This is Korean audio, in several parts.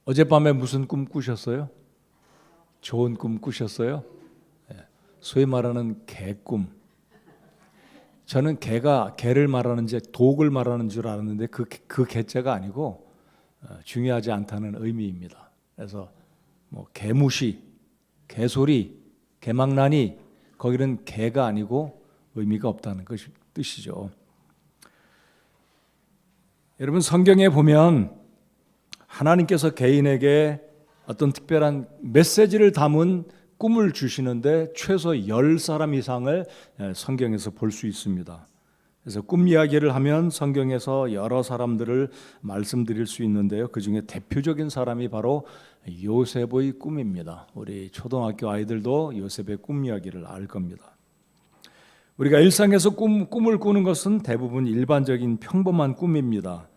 어젯밤에 무슨 꿈 꾸셨어요? 좋은 꿈 꾸셨어요? 예, 소위 말하는 개꿈. 저는 개를 말하는지 독을 말하는 줄 알았는데 그 개자가 아니고 중요하지 않다는 의미입니다. 그래서 뭐 개무시, 개소리, 개망나니 거기는 개가 아니고 의미가 없다는 것이 뜻이죠. 여러분 성경에 보면 하나님께서 개인에게 어떤 특별한 메시지를 담은 꿈을 주시는데 최소 10사람 이상을 성경에서 볼 수 있습니다. 그래서 꿈 이야기를 하면 성경에서 여러 사람들을 말씀드릴 수 있는데요. 그중에 대표적인 사람이 바로 요셉의 꿈입니다. 우리 초등학교 아이들도 요셉의 꿈 이야기를 알 겁니다. 우리가 일상에서 꿈을 꾸는 것은 대부분 일반적인 평범한 꿈입니다.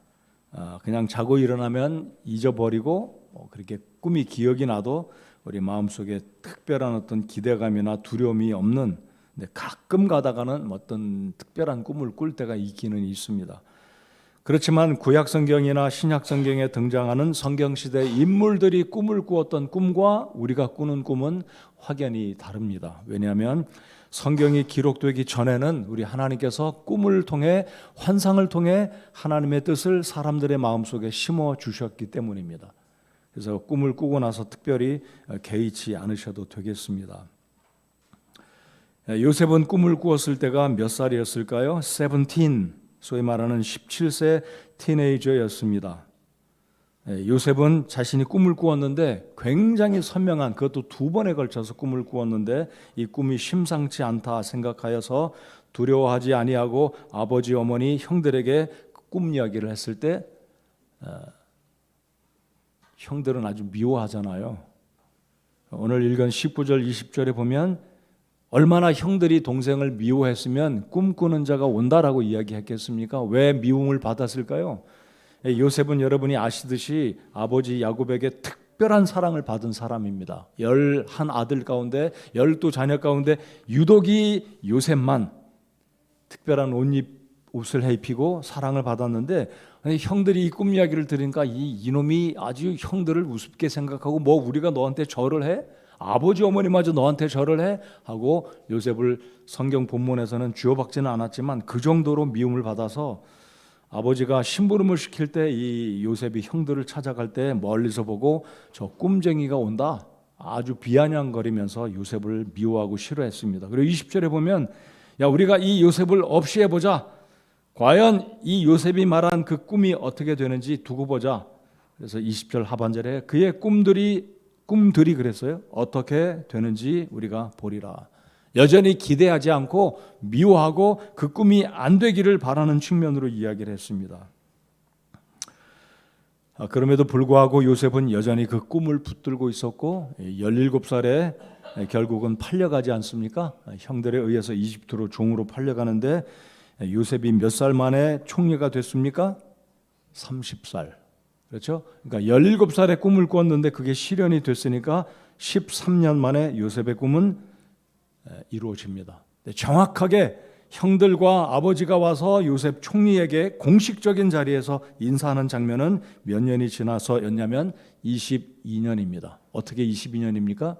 그냥 자고 일어나면 잊어버리고 그렇게 꿈이 기억이 나도 우리 마음속에 특별한 어떤 기대감이나 두려움이 없는, 근데 가끔 가다가는 어떤 특별한 꿈을 꿀 때가 있기는 있습니다. 그렇지만 구약 성경이나 신약 성경에 등장하는 성경시대 인물들이 꿈을 꾸었던 꿈과 우리가 꾸는 꿈은 확연히 다릅니다. 왜냐하면 성경이 기록되기 전에는 우리 하나님께서 꿈을 통해, 환상을 통해 하나님의 뜻을 사람들의 마음속에 심어 주셨기 때문입니다. 그래서 꿈을 꾸고 나서 특별히 개의치 않으셔도 되겠습니다. 요셉은 꿈을 꾸었을 때가 몇 살이었을까요? 17, 소위 말하는 17세 티네이저였습니다. 요셉은 자신이 꿈을 꾸었는데 굉장히 선명한, 그것도 2번에 걸쳐서 꿈을 꾸었는데 이 꿈이 심상치 않다 생각하여서 두려워하지 아니하고 아버지 어머니 형들에게 꿈 이야기를 했을 때 형들은 아주 미워하잖아요. 오늘 읽은 19절 20절에 보면 얼마나 형들이 동생을 미워했으면 꿈꾸는 자가 온다라고 이야기했겠습니까? 왜 미움을 받았을까요? 요셉은 여러분이 아시듯이 아버지 야곱에게 특별한 사랑을 받은 사람입니다. 11 아들 가운데 12자녀 가운데 유독이 요셉만 특별한 옷을 입히고 사랑을 받았는데, 형들이 이 꿈 이야기를 들으니까 이놈이 아주 형들을 우습게 생각하고 뭐 우리가 너한테 절을 해? 아버지 어머니마저 너한테 절을 해? 하고 요셉을 성경 본문에서는 쥐어박지는 않았지만 그 정도로 미움을 받아서 아버지가 심부름을 시킬 때 이 요셉이 형들을 찾아갈 때 멀리서 보고 저 꿈쟁이가 온다 아주 비아냥거리면서 요셉을 미워하고 싫어했습니다. 그리고 20절에 보면 야 우리가 이 요셉을 없이 해보자. 과연 이 요셉이 말한 그 꿈이 어떻게 되는지 두고 보자. 그래서 20절 하반절에 그의 꿈들이 그랬어요. 어떻게 되는지 우리가 보리라. 여전히 기대하지 않고 미워하고 그 꿈이 안 되기를 바라는 측면으로 이야기를 했습니다. 그럼에도 불구하고 요셉은 여전히 그 꿈을 붙들고 있었고 17살에 결국은 팔려가지 않습니까? 형들에 의해서 이집트로 종으로 팔려가는데 요셉이 몇 살 만에 총리가 됐습니까? 30살. 그렇죠? 그러니까 17살에 꿈을 꿨는데 그게 실현이 됐으니까 13년 만에 요셉의 꿈은 이루어집니다. 정확하게 형들과 아버지가 와서 요셉 총리에게 공식적인 자리에서 인사하는 장면은 몇 년이 지나서였냐면 22년입니다. 어떻게 22년입니까?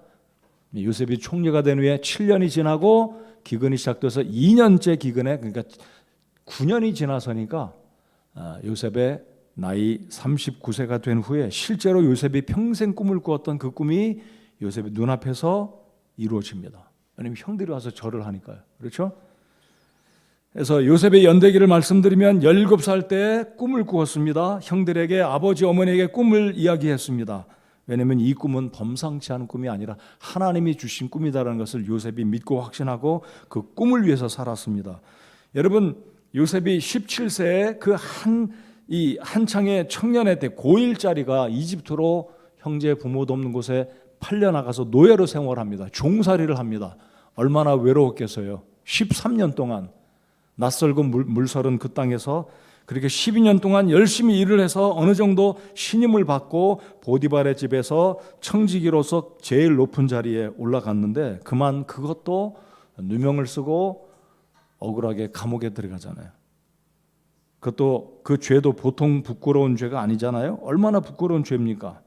요셉이 총리가 된 후에 7년이 지나고 기근이 시작돼서 2년째 기근에, 그러니까 9년이 지나서니까 요셉의 나이 39세가 된 후에 실제로 요셉이 평생 꿈을 꾸었던 그 꿈이 요셉의 눈앞에서 이루어집니다. 왜냐하면 형들이 와서 절을 하니까요. 그렇죠? 그래서 요셉의 연대기를 말씀드리면 17살 때 꿈을 꾸었습니다. 형들에게, 아버지 어머니에게 꿈을 이야기했습니다. 왜냐하면 이 꿈은 범상치 않은 꿈이 아니라 하나님이 주신 꿈이다라는 것을 요셉이 믿고 확신하고 그 꿈을 위해서 살았습니다. 여러분, 요셉이 17세에 그 한창의 청년의 때 고1짜리가 이집트로 형제 부모도 없는 곳에 팔려나가서 노예로 생활합니다. 종살이를 합니다. 얼마나 외로웠겠어요. 13년 동안 낯설고 물설은 그 땅에서 그렇게 12년 동안 열심히 일을 해서 어느 정도 신임을 받고 보디발의 집에서 청지기로서 제일 높은 자리에 올라갔는데 그만 그것도 누명을 쓰고 억울하게 감옥에 들어가잖아요. 그것도 그 죄도 보통 부끄러운 죄가 아니잖아요. 얼마나 부끄러운 죄입니까?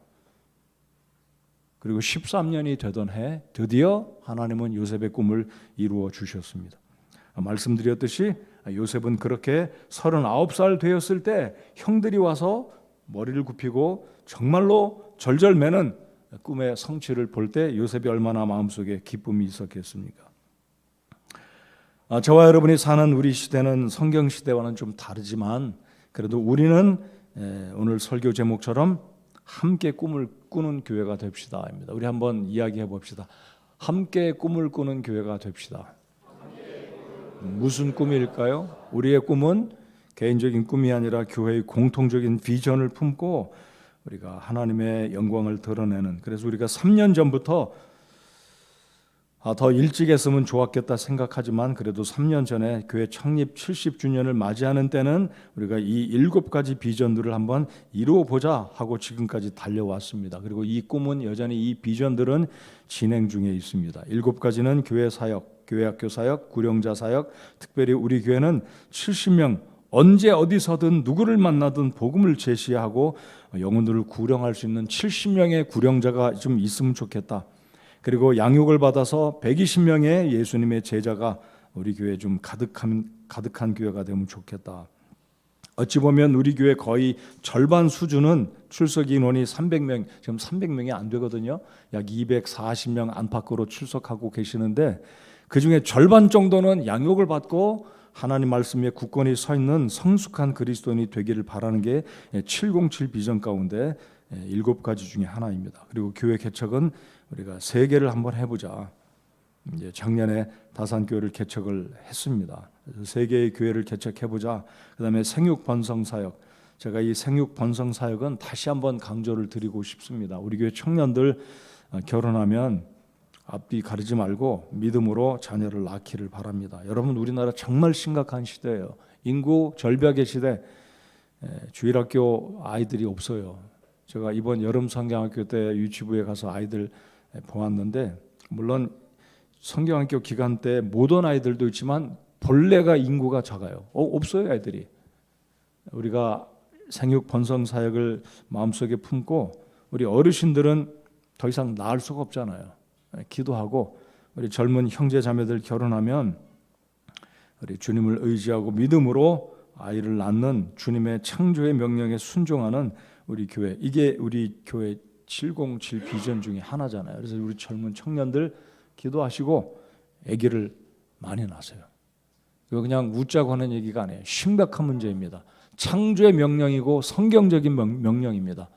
그리고 13년이 되던 해 드디어 하나님은 요셉의 꿈을 이루어 주셨습니다. 말씀드렸듯이 요셉은 그렇게 39살 되었을 때 형들이 와서 머리를 굽히고 정말로 절절매는 꿈의 성취를 볼 때 요셉이 얼마나 마음속에 기쁨이 있었겠습니까? 저와 여러분이 사는 우리 시대는 성경 시대와는 좀 다르지만 그래도 우리는 오늘 설교 제목처럼 함께 꿈을 꾸는 교회가 됩시다입니다. 우리 한번 이야기해 봅시다. 함께 꿈을 꾸는 교회가 됩시다. 무슨 꿈일까요? 우리의 꿈은 개인적인 꿈이 아니라 교회의 공통적인 비전을 품고 우리가 하나님의 영광을 드러내는, 그래서 우리가 3년 전부터 더 일찍 했으면 좋았겠다 생각하지만 그래도 3년 전에 교회 창립 70주년을 맞이하는 때는 우리가 이 7가지 비전들을 한번 이루어보자 하고 지금까지 달려왔습니다. 그리고 이 꿈은 여전히 이 비전들은 진행 중에 있습니다. 7가지는 교회 사역, 교회 학교 사역, 구령자 사역, 특별히 우리 교회는 70명 언제 어디서든 누구를 만나든 복음을 제시하고 영혼들을 구령할 수 있는 70명의 구령자가 좀 있으면 좋겠다. 그리고 양육을 받아서 120명의 예수님의 제자가 우리 교회에 좀 가득한 교회가 되면 좋겠다. 어찌 보면 우리 교회 거의 절반 수준은 출석 인원이 300명, 지금 300명이 안 되거든요. 약 240명 안팎으로 출석하고 계시는데 그중에 절반 정도는 양육을 받고 하나님 말씀에 굳건히 서 있는 성숙한 그리스도인이 되기를 바라는 게 707 비전 가운데 7가지 중에 하나입니다. 그리고 교회 개척은 우리가 3개를 한번 해보자. 이제 작년에 다산교회를 개척을 했습니다. 3개의 교회를 개척해보자. 그 다음에 생육번성사역. 제가 이 생육번성사역은 다시 한번 강조를 드리고 싶습니다. 우리 교회 청년들 결혼하면 앞뒤 가리지 말고 믿음으로 자녀를 낳기를 바랍니다. 여러분, 우리나라 정말 심각한 시대예요. 인구 절벽의 시대. 주일학교 아이들이 없어요. 제가 이번 여름 성경학교 때 유치부에 가서 아이들 보았는데, 물론 성경학교 기간 때 못 온 아이들도 있지만 본래가 인구가 작아요. 없어요, 아이들이. 우리가 생육 번성 사역을 마음속에 품고 우리 어르신들은 더 이상 낳을 수가 없잖아요. 기도하고 우리 젊은 형제 자매들 결혼하면 우리 주님을 의지하고 믿음으로 아이를 낳는 주님의 창조의 명령에 순종하는 우리 교회, 이게 우리 교회 707 비전 중에 하나잖아요. 그래서 우리 젊은 청년들 기도하시고 아기를 많이 낳으세요. 이거 그냥 웃자고 하는 얘기가 아니에요. 심각한 문제입니다. 창조의 명령이고 성경적인 명령입니다.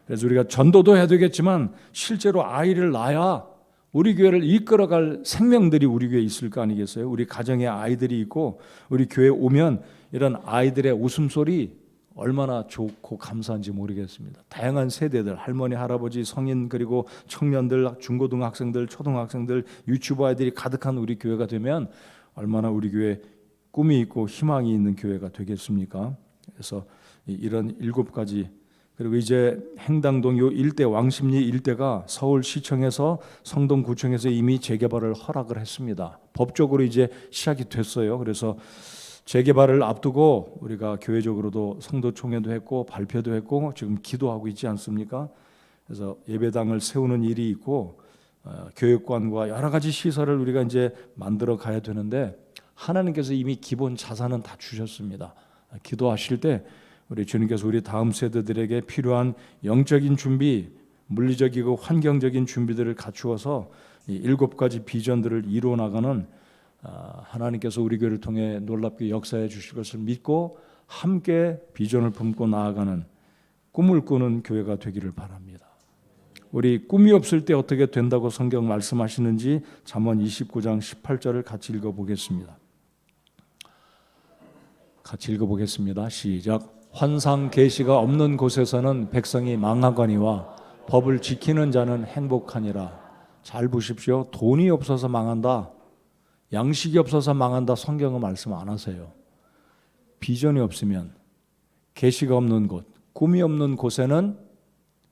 그래서 우리가 전도도 해야 되겠지만 실제로 아이를 낳아야 우리 교회를 이끌어갈 생명들이 우리 교회에 있을 거 아니겠어요? 우리 가정에 아이들이 있고 우리 교회에 오면 이런 아이들의 웃음소리 얼마나 좋고 감사한지 모르겠습니다. 다양한 세대들, 할머니, 할아버지, 성인, 그리고 청년들, 중고등학생들, 초등학생들, 유치부 아이들이 가득한 우리 교회가 되면 얼마나 우리 교회 꿈이 있고 희망이 있는 교회가 되겠습니까? 그래서 이런 7가지, 그리고 이제 행당동 요 일대, 왕십리 일대가 서울시청에서 성동구청에서 이미 재개발을 허락을 했습니다. 법적으로 이제 시작이 됐어요. 그래서 재개발을 앞두고 우리가 교회적으로도 성도총회도 했고 발표도 했고 지금 기도하고 있지 않습니까? 그래서 예배당을 세우는 일이 있고 교육관과 여러 가지 시설을 우리가 이제 만들어 가야 되는데 하나님께서 이미 기본 자산은 다 주셨습니다. 기도하실 때 우리 주님께서 우리 다음 세대들에게 필요한 영적인 준비, 물리적이고 환경적인 준비들을 갖추어서 이 7가지 비전들을 이루어 나가는 하나님께서 우리 교회를 통해 놀랍게 역사해 주실 것을 믿고 함께 비전을 품고 나아가는 꿈을 꾸는 교회가 되기를 바랍니다. 우리 꿈이 없을 때 어떻게 된다고 성경 말씀하시는지 잠언 29장 18절을 같이 읽어보겠습니다. 같이 읽어보겠습니다. 시작. 환상 계시가 없는 곳에서는 백성이 망하거니와 법을 지키는 자는 행복하니라. 잘 보십시오. 돈이 없어서 망한다, 양식이 없어서 망한다, 성경은 말씀 안 하세요. 비전이 없으면, 계시가 없는 곳, 꿈이 없는 곳에는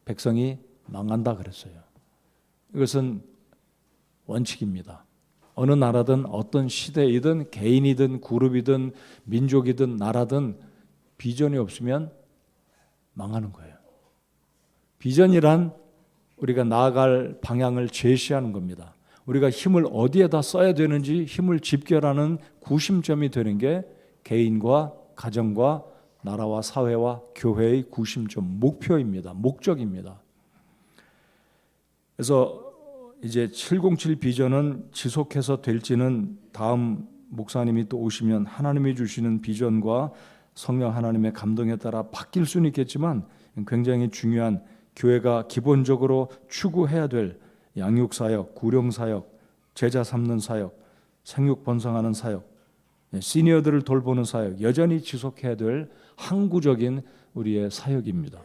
백성이 망한다 그랬어요. 이것은 원칙입니다. 어느 나라든 어떤 시대이든 개인이든 그룹이든 민족이든 나라든 비전이 없으면 망하는 거예요. 비전이란 우리가 나아갈 방향을 제시하는 겁니다. 우리가 힘을 어디에다 써야 되는지 힘을 집결하는 구심점이 되는 게 개인과 가정과 나라와 사회와 교회의 구심점, 목표입니다. 목적입니다. 그래서 이제 707 비전은 지속해서 될지는 다음 목사님이 또 오시면 하나님이 주시는 비전과 성령 하나님의 감동에 따라 바뀔 수는 있겠지만 굉장히 중요한 교회가 기본적으로 추구해야 될 양육사역, 구령사역, 제자 삼는 사역, 생육 번성하는 사역, 시니어들을 돌보는 사역, 여전히 지속해야 될 항구적인 우리의 사역입니다.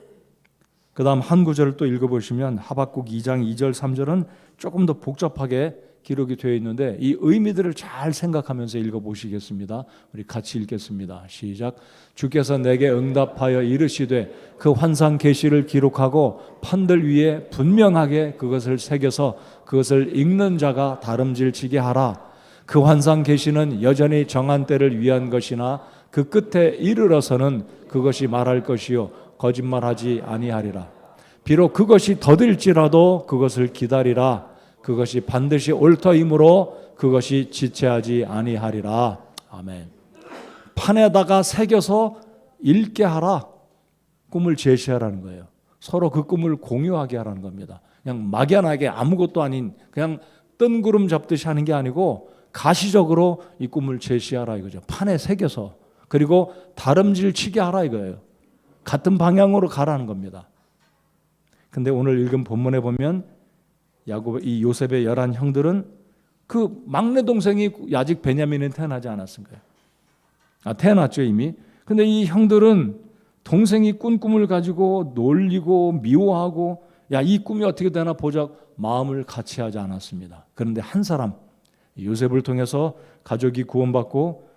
그 다음 한 구절을 또 읽어보시면 하박국 2장 2절 3절은 조금 더 복잡하게 기록이 되어 있는데 이 의미들을 잘 생각하면서 읽어보시겠습니다. 우리 같이 읽겠습니다. 시작. 주께서 내게 응답하여 이르시되 그 환상 계시를 기록하고 판들 위에 분명하게 그것을 새겨서 그것을 읽는 자가 다름질치게 하라. 그 환상 계시는 여전히 정한 때를 위한 것이나 그 끝에 이르러서는 그것이 말할 것이요 거짓말하지 아니하리라. 비록 그것이 더딜지라도 그것을 기다리라. 그것이 반드시 옳더이므로 그것이 지체하지 아니하리라. 아멘. 판에다가 새겨서 읽게 하라. 꿈을 제시하라는 거예요. 서로 그 꿈을 공유하게 하라는 겁니다. 그냥 막연하게 아무것도 아닌 그냥 뜬구름 잡듯이 하는 게 아니고 가시적으로 이 꿈을 제시하라 이거죠. 판에 새겨서. 그리고 다름질 치게 하라 이거예요. 같은 방향으로 가라는 겁니다. 근데 오늘 읽은 본문에 보면 야곱, 이 요셉의 11 형들은 그 막내 동생이 아직 베냐민은 태어나지 않았은 거예요. 태어났죠 이미. 근데 이 형들은 동생이 꾼 꿈을 가지고 놀리고 미워하고 야, 이 꿈이 어떻게 되나 보자 마음을 같이 하지 않았습니다. 그런데 한 사람 요셉을 통해서 가족이 구원받고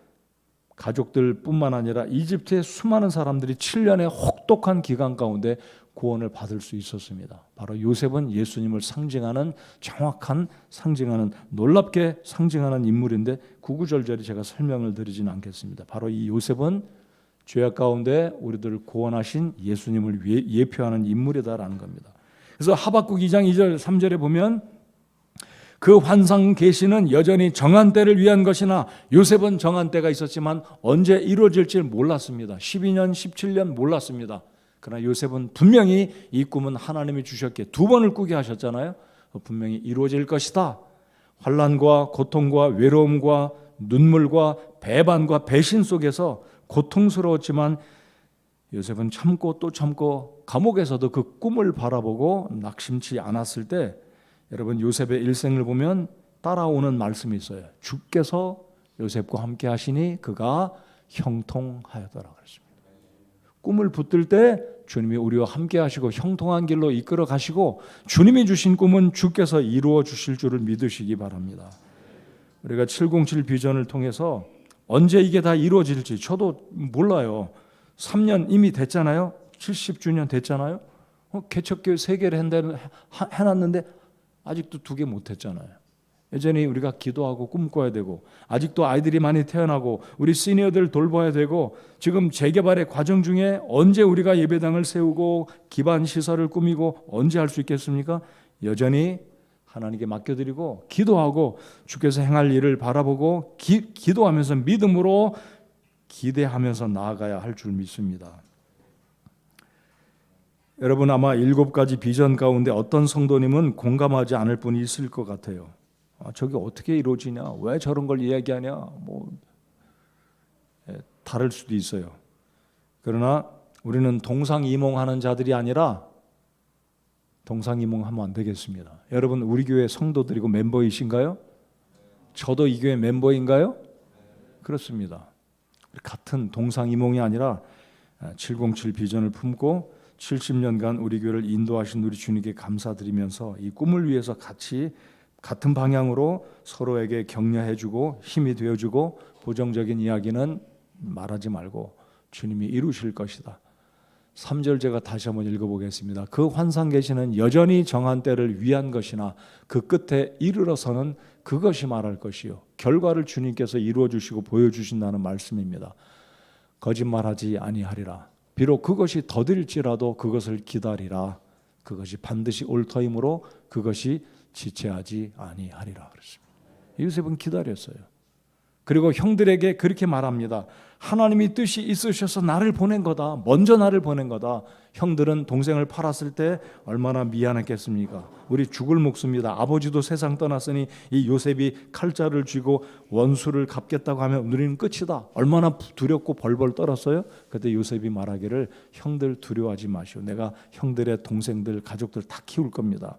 가족들뿐만 아니라 이집트의 수많은 사람들이 7년의 혹독한 기간 가운데 구원을 받을 수 있었습니다. 바로 요셉은 예수님을 상징하는 정확한 상징하는 놀랍게 상징하는 인물인데 구구절절히 제가 설명을 드리지는 않겠습니다. 바로 이 요셉은 죄악 가운데 우리들을 구원하신 예수님을 예표하는 인물이다라는 겁니다. 그래서 하박국 2장 2절 3절에 보면 그 환상 계시는 여전히 정한 때를 위한 것이나 요셉은 정한 때가 있었지만 언제 이루어질지 몰랐습니다. 12년, 17년 몰랐습니다. 그러나 요셉은 분명히 이 꿈은 하나님이 주셨기에 두 번을 꾸게 하셨잖아요. 분명히 이루어질 것이다. 환난과 고통과 외로움과 눈물과 배반과 배신 속에서 고통스러웠지만 요셉은 참고 또 참고 감옥에서도 그 꿈을 바라보고 낙심치 않았을 때 여러분 요셉의 일생을 보면 따라오는 말씀이 있어요. 주께서 요셉과 함께 하시니 그가 형통하였더라 그랬습니다. 꿈을 붙들 때 주님이 우리와 함께 하시고 형통한 길로 이끌어 가시고 주님이 주신 꿈은 주께서 이루어 주실 줄을 믿으시기 바랍니다. 우리가 707 비전을 통해서 언제 이게 다 이루어질지 저도 몰라요. 3년 이미 됐잖아요. 70주년 됐잖아요. 개척교회 3개를 해놨는데 아직도 2개 못했잖아요. 여전히 우리가 기도하고 꿈꿔야 되고 아직도 아이들이 많이 태어나고 우리 시니어들 돌봐야 되고 지금 재개발의 과정 중에 언제 우리가 예배당을 세우고 기반 시설을 꾸미고 언제 할 수 있겠습니까? 여전히 하나님께 맡겨드리고 기도하고 주께서 행할 일을 바라보고 기도하면서 믿음으로 기대하면서 나아가야 할 줄 믿습니다. 여러분 아마 7가지 비전 가운데 어떤 성도님은 공감하지 않을 분이 있을 것 같아요. 저게 어떻게 이루어지냐? 왜 저런 걸 이야기하냐? 다를 수도 있어요. 그러나 우리는 동상이몽하는 자들이 아니라 동상이몽하면 안 되겠습니다. 여러분 우리 교회 성도들이고 멤버이신가요? 저도 이 교회 멤버인가요? 그렇습니다. 같은 동상이몽이 아니라 707 비전을 품고 70년간 우리 교회를 인도하신 우리 주님께 감사드리면서 이 꿈을 위해서 같은 방향으로 서로에게 격려해주고 힘이 되어주고 부정적인 이야기는 말하지 말고 주님이 이루실 것이다. 3절 제가 다시 한번 읽어보겠습니다. 그 환상 계시는 여전히 정한 때를 위한 것이나 그 끝에 이르러서는 그것이 말할 것이요 결과를 주님께서 이루어주시고 보여주신다는 말씀입니다. 거짓말하지 아니하리라. 비록 그것이 더딜지라도 그것을 기다리라. 그것이 반드시 올 터이므로 그것이 지체하지 아니하리라 그랬습니다. 요셉은 기다렸어요. 그리고 형들에게 그렇게 말합니다. 하나님이 뜻이 있으셔서 나를 보낸 거다. 먼저 나를 보낸 거다. 형들은 동생을 팔았을 때 얼마나 미안했겠습니까? 우리 죽을 목숨이다. 아버지도 세상 떠났으니 이 요셉이 칼자를 쥐고 원수를 갚겠다고 하면 우리는 끝이다. 얼마나 두렵고 벌벌 떨었어요. 그때 요셉이 말하기를 형들 두려워하지 마시오. 내가 형들의 동생들 가족들 다 키울 겁니다.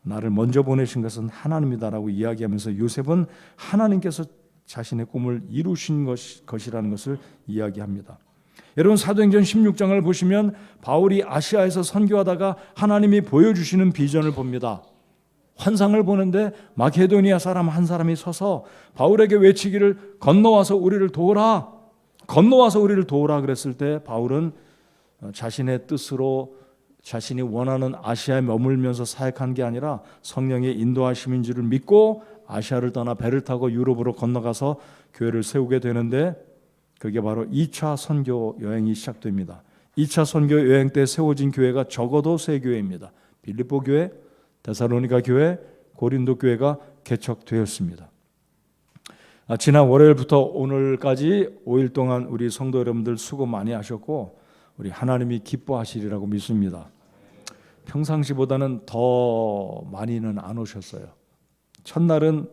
나를 먼저 보내신 것은 하나님이다라고 이야기하면서 요셉은 하나님께서 자신의 꿈을 이루신 것이라는 것을 이야기합니다. 여러분 사도행전 16장을 보시면 바울이 아시아에서 선교하다가 하나님이 보여주시는 비전을 봅니다. 환상을 보는데 마케도니아 사람 한 사람이 서서 바울에게 외치기를 건너와서 우리를 도우라. 건너와서 우리를 도우라 그랬을 때 바울은 자신의 뜻으로 자신이 원하는 아시아에 머물면서 사역한 게 아니라 성령의 인도하심인 줄을 믿고 아시아를 떠나 배를 타고 유럽으로 건너가서 교회를 세우게 되는데 그게 바로 2차 선교 여행이 시작됩니다. 2차 선교 여행 때 세워진 교회가 적어도 3교회입니다. 빌립보 교회, 데살로니가 교회, 고린도 교회가 개척되었습니다. 지난 월요일부터 오늘까지 5일 동안 우리 성도 여러분들 수고 많이 하셨고 우리 하나님이 기뻐하시리라고 믿습니다. 평상시보다는 더 많이는 안 오셨어요. 첫날은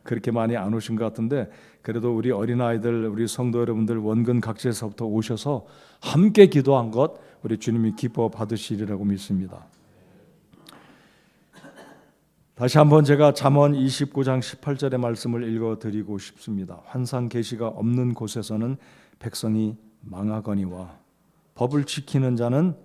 그렇게 많이 안 오신 것 같은데 그래도 우리 어린아이들, 우리 성도 여러분들 원근 각지에서부터 오셔서 함께 기도한 것 우리 주님이 기뻐 받으시리라고 믿습니다. 다시 한번 제가 잠언 29장 18절의 말씀을 읽어드리고 싶습니다. 환상 계시가 없는 곳에서는 백성이 망하거니와 법을 지키는 자는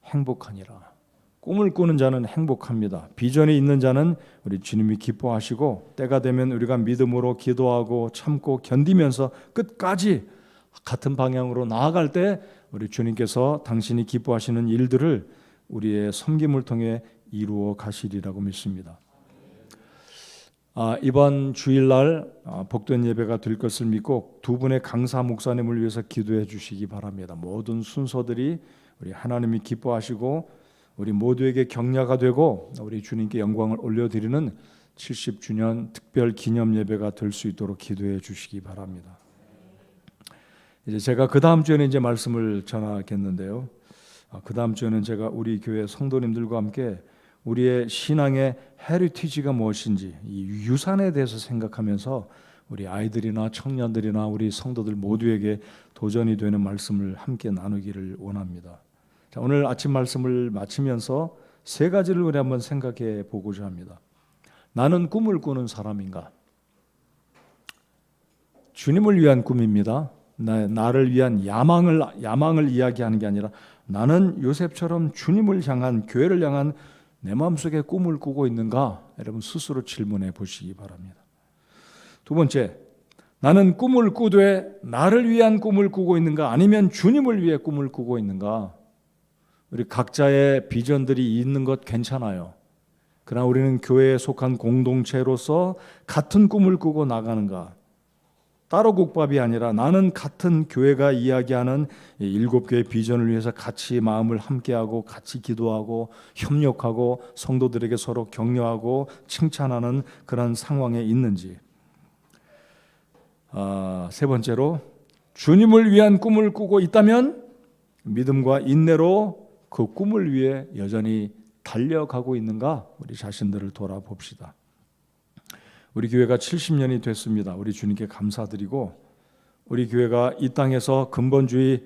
행복하니라. 꿈을 꾸는 자는 행복합니다. 비전이 있는 자는 우리 주님이 기뻐하시고 때가 되면 우리가 믿음으로 기도하고 참고 견디면서 끝까지 같은 방향으로 나아갈 때 우리 주님께서 당신이 기뻐하시는 일들을 우리의 섬김을 통해 이루어 가시리라고 믿습니다. 이번 주일날 복된 예배가 될 것을 믿고 두 분의 강사 목사님을 위해서 기도해 주시기 바랍니다. 모든 순서들이 우리 하나님이 기뻐하시고 우리 모두에게 격려가 되고 우리 주님께 영광을 올려드리는 70주년 특별 기념 예배가 될 수 있도록 기도해 주시기 바랍니다. 이제 제가 그 다음 주에는 이제 말씀을 전하겠는데요. 그 다음 주에는 제가 우리 교회 성도님들과 함께 우리의 신앙의 헤리티지가 무엇인지 이 유산에 대해서 생각하면서 우리 아이들이나 청년들이나 우리 성도들 모두에게 도전이 되는 말씀을 함께 나누기를 원합니다. 자, 오늘 아침 말씀을 마치면서 3가지를 우리 한번 생각해 보고자 합니다. 나는 꿈을 꾸는 사람인가? 주님을 위한 꿈입니다. 나를 위한 야망을 이야기하는 게 아니라 나는 요셉처럼 주님을 향한 교회를 향한 내 마음속에 꿈을 꾸고 있는가? 여러분 스스로 질문해 보시기 바랍니다. 두 번째, 나는 꿈을 꾸되 나를 위한 꿈을 꾸고 있는가? 아니면 주님을 위해 꿈을 꾸고 있는가? 우리 각자의 비전들이 있는 것 괜찮아요. 그러나 우리는 교회에 속한 공동체로서 같은 꿈을 꾸고 나가는가? 따로 국밥이 아니라 나는 같은 교회가 이야기하는 7개의 비전을 위해서 같이 마음을 함께하고 같이 기도하고 협력하고 성도들에게 서로 격려하고 칭찬하는 그런 상황에 있는지. 3번째로 주님을 위한 꿈을 꾸고 있다면 믿음과 인내로 그 꿈을 위해 여전히 달려가고 있는가? 우리 자신들을 돌아봅시다. 우리 교회가 70년이 됐습니다. 우리 주님께 감사드리고 우리 교회가 이 땅에서 근본주의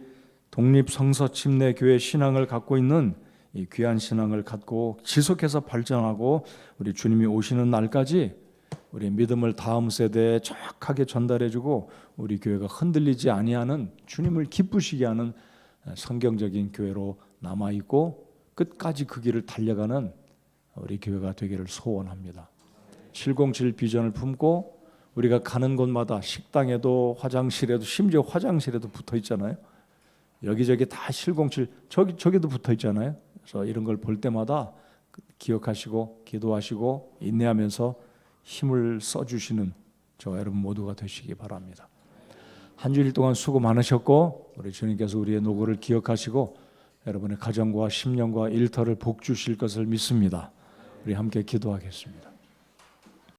독립성서 침례 교회 신앙을 갖고 있는 이 귀한 신앙을 갖고 지속해서 발전하고 우리 주님이 오시는 날까지 우리 믿음을 다음 세대에 정확하게 전달해주고 우리 교회가 흔들리지 아니하는 주님을 기쁘시게 하는 성경적인 교회로 남아있고 끝까지 그 길을 달려가는 우리 교회가 되기를 소원합니다. 707 비전을 품고 우리가 가는 곳마다 식당에도 화장실에도 심지어 화장실에도 붙어 있잖아요. 여기저기 다 707 저기도 붙어 있잖아요. 그래서 이런 걸 볼 때마다 기억하시고 기도하시고 인내하면서 힘을 써주시는 저와 여러분 모두가 되시기 바랍니다. 한 주일 동안 수고 많으셨고 우리 주님께서 우리의 노고를 기억하시고 여러분의 가정과 심령과 일터를 복 주실 것을 믿습니다. 우리 함께 기도하겠습니다.